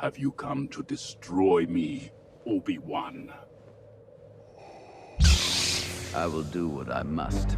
Have you come to destroy me, Obi-Wan? I will do what I must.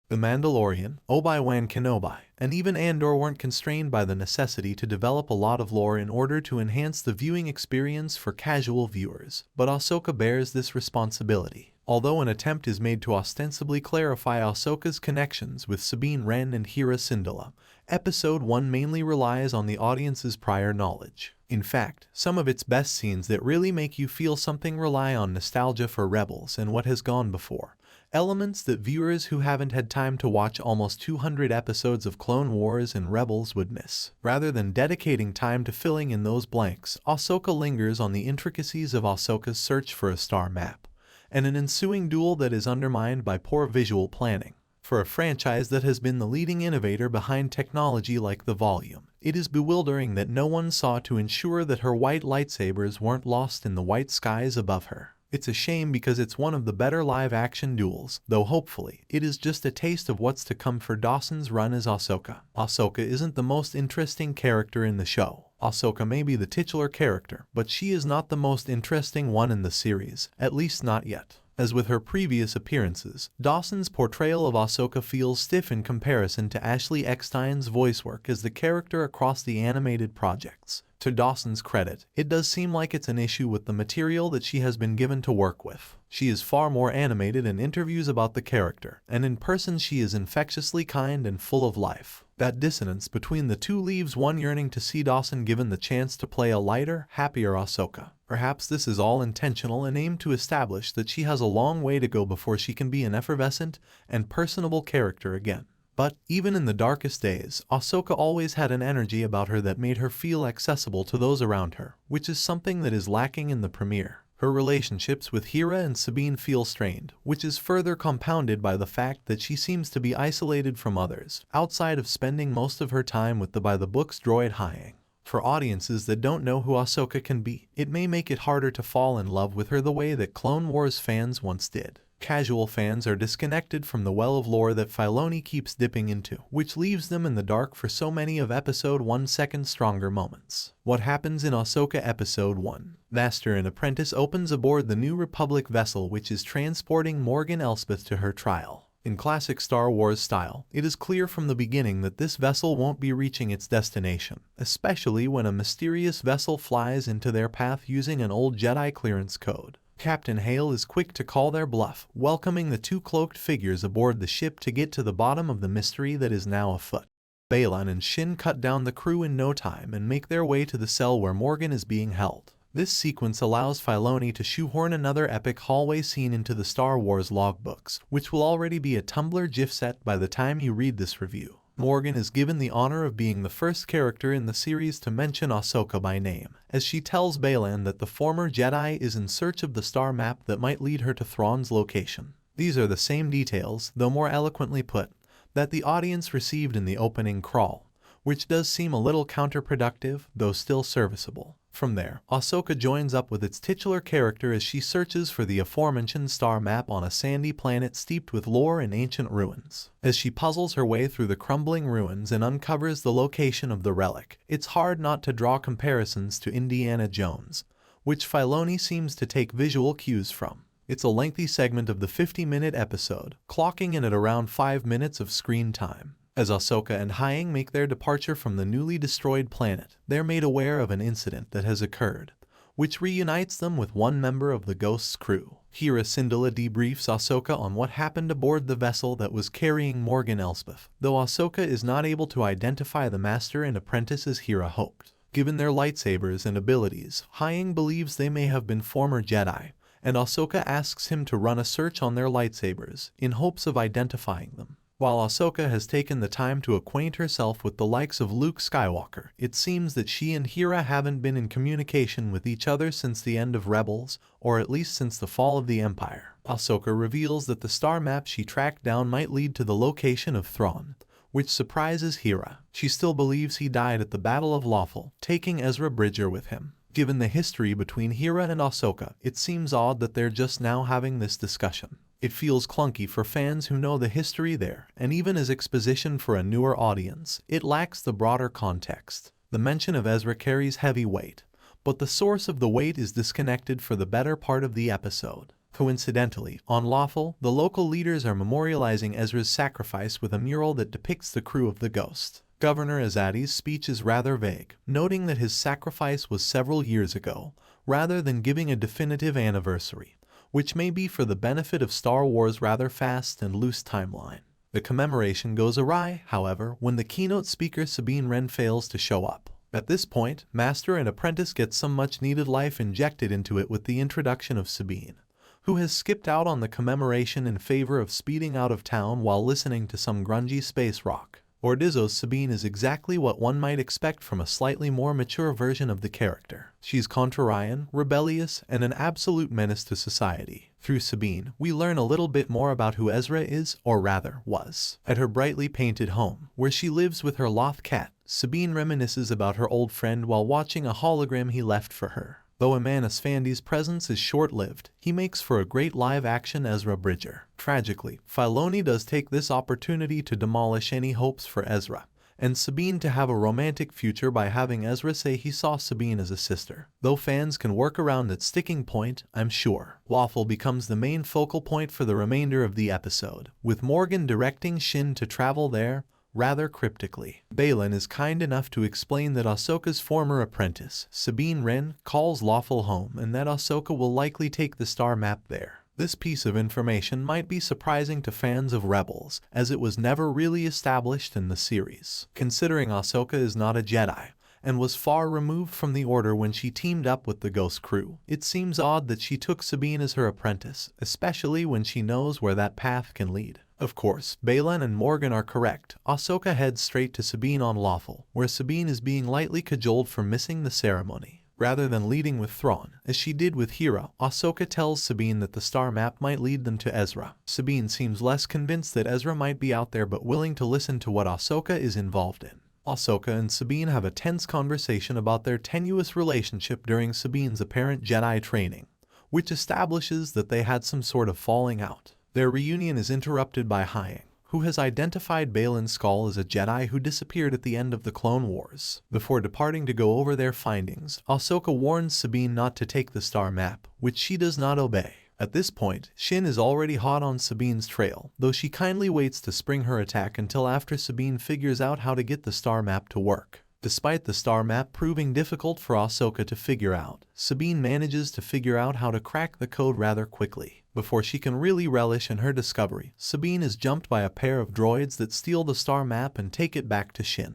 The Mandalorian, Obi-Wan Kenobi, and even Andor weren't constrained by the necessity to develop a lot of lore in order to enhance the viewing experience for casual viewers, but Ahsoka bears this responsibility. Although an attempt is made to ostensibly clarify Ahsoka's connections with Sabine Wren and Hera Syndulla, Episode 1 mainly relies on the audience's prior knowledge. In fact, some of its best scenes that really make you feel something rely on nostalgia for Rebels and what has gone before. Elements that viewers who haven't had time to watch almost 200 episodes of Clone Wars and Rebels would miss. Rather than dedicating time to filling in those blanks, Ahsoka lingers on the intricacies of Ahsoka's search for a star map, and an ensuing duel that is undermined by poor visual planning. For a franchise that has been the leading innovator behind technology like the Volume, it is bewildering that no one saw to ensure that her white lightsabers weren't lost in the white skies above her. It's a shame because it's one of the better live-action duels, though hopefully, it is just a taste of what's to come for Dawson's run as Ahsoka. Ahsoka isn't the most interesting character in the show. Ahsoka may be the titular character, but she is not the most interesting one in the series, at least not yet. As with her previous appearances, Dawson's portrayal of Ahsoka feels stiff in comparison to Ashley Eckstein's voice work as the character across the animated projects. To Dawson's credit, it does seem like it's an issue with the material that she has been given to work with. She is far more animated in interviews about the character, and in person she is infectiously kind and full of life. That dissonance between the two leaves one yearning to see Dawson given the chance to play a lighter, happier Ahsoka. Perhaps this is all intentional and aimed to establish that she has a long way to go before she can be an effervescent and personable character again. But, even in the darkest days, Ahsoka always had an energy about her that made her feel accessible to those around her, which is something that is lacking in the premiere. Her relationships with Hera and Sabine feel strained, which is further compounded by the fact that she seems to be isolated from others, outside of spending most of her time with the by-the-books droid Hyang. For audiences that don't know who Ahsoka can be, it may make it harder to fall in love with her the way that Clone Wars fans once did. Casual fans are disconnected from the well of lore that Filoni keeps dipping into, which leaves them in the dark for so many of Episode 1's second stronger moments. What happens in Ahsoka Episode 1? Master and apprentice opens aboard the New Republic vessel which is transporting Morgan Elsbeth to her trial. In classic Star Wars style, it is clear from the beginning that this vessel won't be reaching its destination, especially when a mysterious vessel flies into their path using an old Jedi clearance code. Captain Hale is quick to call their bluff, welcoming the two cloaked figures aboard the ship to get to the bottom of the mystery that is now afoot. Baylan and Shin cut down the crew in no time and make their way to the cell where Morgan is being held. This sequence allows Filoni to shoehorn another epic hallway scene into the Star Wars logbooks, which will already be a Tumblr GIF set by the time you read this review. Morgan is given the honor of being the first character in the series to mention Ahsoka by name, as she tells Baylan that the former Jedi is in search of the star map that might lead her to Thrawn's location. These are the same details, though more eloquently put, that the audience received in the opening crawl, which does seem a little counterproductive, though still serviceable. From there, Ahsoka joins up with its titular character as she searches for the aforementioned star map on a sandy planet steeped with lore and ancient ruins. As she puzzles her way through the crumbling ruins and uncovers the location of the relic, it's hard not to draw comparisons to Indiana Jones, which Filoni seems to take visual cues from. It's a lengthy segment of the 50-minute episode, clocking in at around 5 minutes of screen time. As Ahsoka and Hyang make their departure from the newly destroyed planet, they're made aware of an incident that has occurred, which reunites them with one member of the Ghost's crew. Hera Syndulla debriefs Ahsoka on what happened aboard the vessel that was carrying Morgan Elsbeth, though Ahsoka is not able to identify the master and apprentice as Hera hoped. Given their lightsabers and abilities, Hyang believes they may have been former Jedi, and Ahsoka asks him to run a search on their lightsabers, in hopes of identifying them. While Ahsoka has taken the time to acquaint herself with the likes of Luke Skywalker, it seems that she and Hera haven't been in communication with each other since the end of Rebels, or at least since the fall of the Empire. Ahsoka reveals that the star map she tracked down might lead to the location of Thrawn, which surprises Hera. She still believes he died at the Battle of Lothal, taking Ezra Bridger with him. Given the history between Hera and Ahsoka, it seems odd that they're just now having this discussion. It feels clunky for fans who know the history there, and even as exposition for a newer audience, it lacks the broader context. The mention of Ezra carries heavy weight, but the source of the weight is disconnected for the better part of the episode. Coincidentally, on Lawful, the local leaders are memorializing Ezra's sacrifice with a mural that depicts the crew of the Ghost. Governor Azadi's speech is rather vague, noting that his sacrifice was several years ago, rather than giving a definitive anniversary, which may be for the benefit of Star Wars' rather fast and loose timeline. The commemoration goes awry, however, when the keynote speaker Sabine Wren fails to show up. At this point, Master and Apprentice get some much-needed life injected into it with the introduction of Sabine, who has skipped out on the commemoration in favor of speeding out of town while listening to some grungy space rock. Ordizzo's Sabine is exactly what one might expect from a slightly more mature version of the character. She's contrarian, rebellious, and an absolute menace to society. Through Sabine, we learn a little bit more about who Ezra is, or rather, was. At her brightly painted home, where she lives with her loth cat, Sabine reminisces about her old friend while watching a hologram he left for her. Though Emanis Fandy's presence is short-lived, he makes for a great live-action Ezra Bridger. Tragically, Filoni does take this opportunity to demolish any hopes for Ezra and Sabine to have a romantic future by having Ezra say he saw Sabine as a sister. Though fans can work around that sticking point, I'm sure. Lawful becomes the main focal point for the remainder of the episode, with Morgan directing Shin to travel there, rather cryptically. Baylan is kind enough to explain that Ahsoka's former apprentice, Sabine Wren, calls Lawful home and that Ahsoka will likely take the star map there. This piece of information might be surprising to fans of Rebels, as it was never really established in the series. Considering Ahsoka is not a Jedi, and was far removed from the Order when she teamed up with the Ghost crew, it seems odd that she took Sabine as her apprentice, especially when she knows where that path can lead. Of course, Baylan and Morgan are correct. Ahsoka heads straight to Sabine on Lawful, where Sabine is being lightly cajoled for missing the ceremony. Rather than leading with Thrawn, as she did with Hera, Ahsoka tells Sabine that the star map might lead them to Ezra. Sabine seems less convinced that Ezra might be out there but willing to listen to what Ahsoka is involved in. Ahsoka and Sabine have a tense conversation about their tenuous relationship during Sabine's apparent Jedi training, which establishes that they had some sort of falling out. Their reunion is interrupted by Hyang, who has identified Baylan Skoll as a Jedi who disappeared at the end of the Clone Wars. Before departing to go over their findings, Ahsoka warns Sabine not to take the star map, which she does not obey. At this point, Shin is already hot on Sabine's trail, though she kindly waits to spring her attack until after Sabine figures out how to get the star map to work. Despite the star map proving difficult for Ahsoka to figure out, Sabine manages to figure out how to crack the code rather quickly. Before she can really relish in her discovery, Sabine is jumped by a pair of droids that steal the star map and take it back to Shin.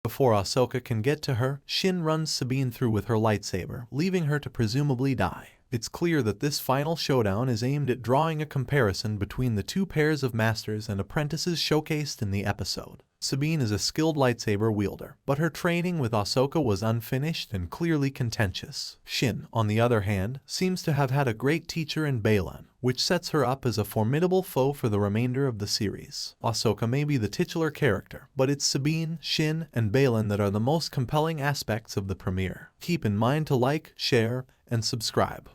Before Ahsoka can get to her, Shin runs Sabine through with her lightsaber, leaving her to presumably die. It's clear that this final showdown is aimed at drawing a comparison between the two pairs of masters and apprentices showcased in the episode. Sabine is a skilled lightsaber wielder, but her training with Ahsoka was unfinished and clearly contentious. Shin, on the other hand, seems to have had a great teacher in Baylan, which sets her up as a formidable foe for the remainder of the series. Ahsoka may be the titular character, but it's Sabine, Shin, and Baylan that are the most compelling aspects of the premiere. Keep in mind to like, share, and subscribe.